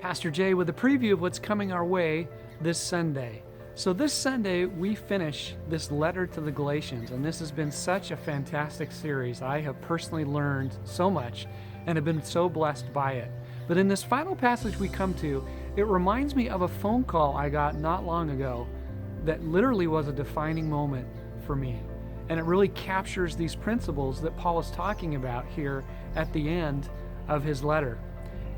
Pastor Jay with a preview of what's coming our way this Sunday. So this Sunday, we finish this letter to the Galatians, and this has been such a fantastic series. I have personally learned so much and have been so blessed by it. But in this final passage we come to, it reminds me of a phone call I got not long ago that literally was a defining moment for me. And it really captures these principles that Paul is talking about here at the end of his letter.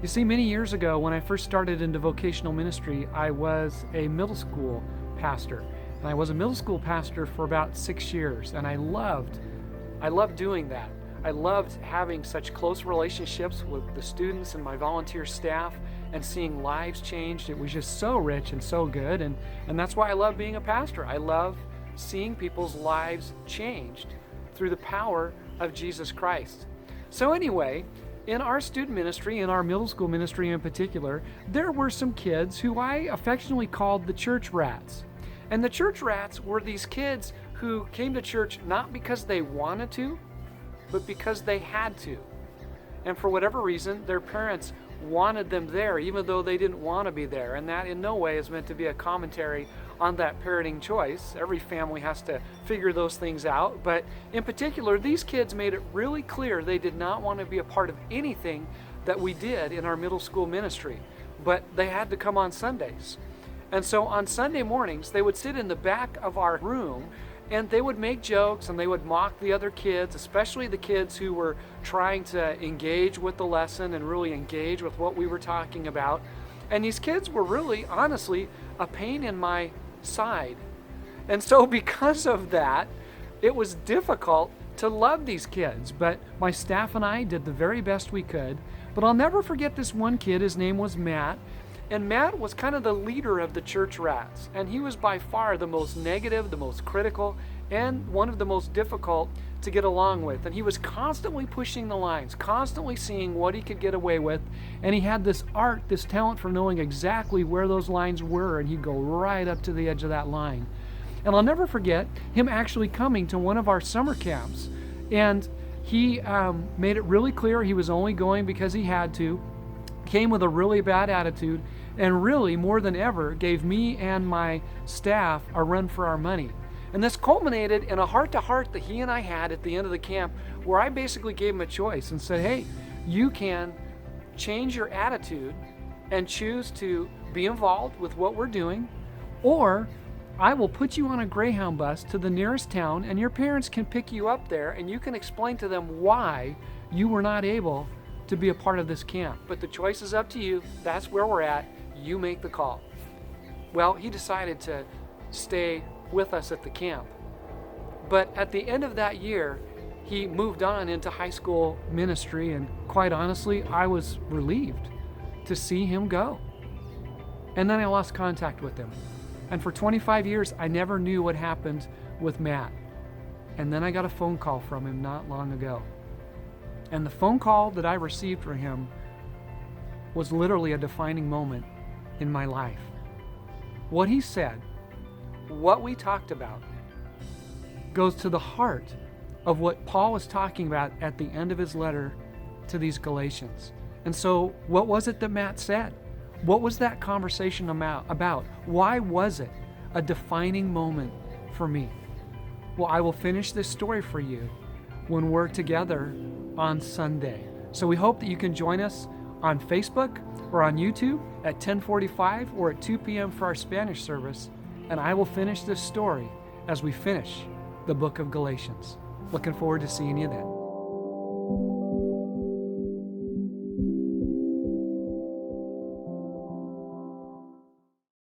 You see, many years ago, when I first started into vocational ministry, I was a middle school pastor. And I was a middle school pastor for about 6 years, and I loved doing that. I loved having such close relationships with the students and my volunteer staff and seeing lives changed. It was just so rich and so good, and that's why I love being a pastor. I love seeing people's lives changed through the power of Jesus Christ. So anyway, in our student ministry, in our middle school ministry in particular, there were some kids who I affectionately called the church rats. And the church rats were these kids who came to church not because they wanted to, but because they had to. And for whatever reason, their parents wanted them there, even though they didn't want to be there. And that in no way is meant to be a commentary on that parenting choice. Every family has to figure those things out. But in particular, these kids made it really clear they did not want to be a part of anything that we did in our middle school ministry. But they had to come on Sundays. And so on Sunday mornings, they would sit in the back of our room and they would make jokes and they would mock the other kids, especially the kids who were trying to engage with the lesson and really engage with what we were talking about. And these kids were really, honestly, a pain in my side. And so because of that, it was difficult to love these kids. But my staff and I did the very best we could. But I'll never forget this one kid. His name was Matt. And Matt was kind of the leader of the church rats. And he was by far the most negative, the most critical, and one of the most difficult to get along with. And he was constantly pushing the lines, constantly seeing what he could get away with. And he had this art, this talent for knowing exactly where those lines were. And he'd go right up to the edge of that line. And I'll never forget him actually coming to one of our summer camps. And he made it really clear he was only going because he had to. Came with a really bad attitude, and really, more than ever, gave me and my staff a run for our money. And this culminated in a heart-to-heart that he and I had at the end of the camp, where I basically gave him a choice and said, hey, you can change your attitude and choose to be involved with what we're doing, or I will put you on a Greyhound bus to the nearest town, and your parents can pick you up there, and you can explain to them why you were not able to be a part of this camp. But the choice is up to you. That's where we're at. You make the call. Well, he decided to stay with us at the camp. But at the end of that year, he moved on into high school ministry, and quite honestly, I was relieved to see him go. And then I lost contact with him. And for 25 years, I never knew what happened with Matt. And then I got a phone call from him not long ago. And the phone call that I received from him was literally a defining moment in my life. What he said, what we talked about, goes to the heart of what Paul was talking about at the end of his letter to these Galatians. And so, what was it that Matt said? What was that conversation about? Why was it a defining moment for me? Well, I will finish this story for you when we're together on Sunday. So we hope that you can join us on Facebook or on YouTube at 10:45 or at 2 p.m. for our Spanish service, and I will finish this story as we finish the book of Galatians. Looking forward to seeing you then.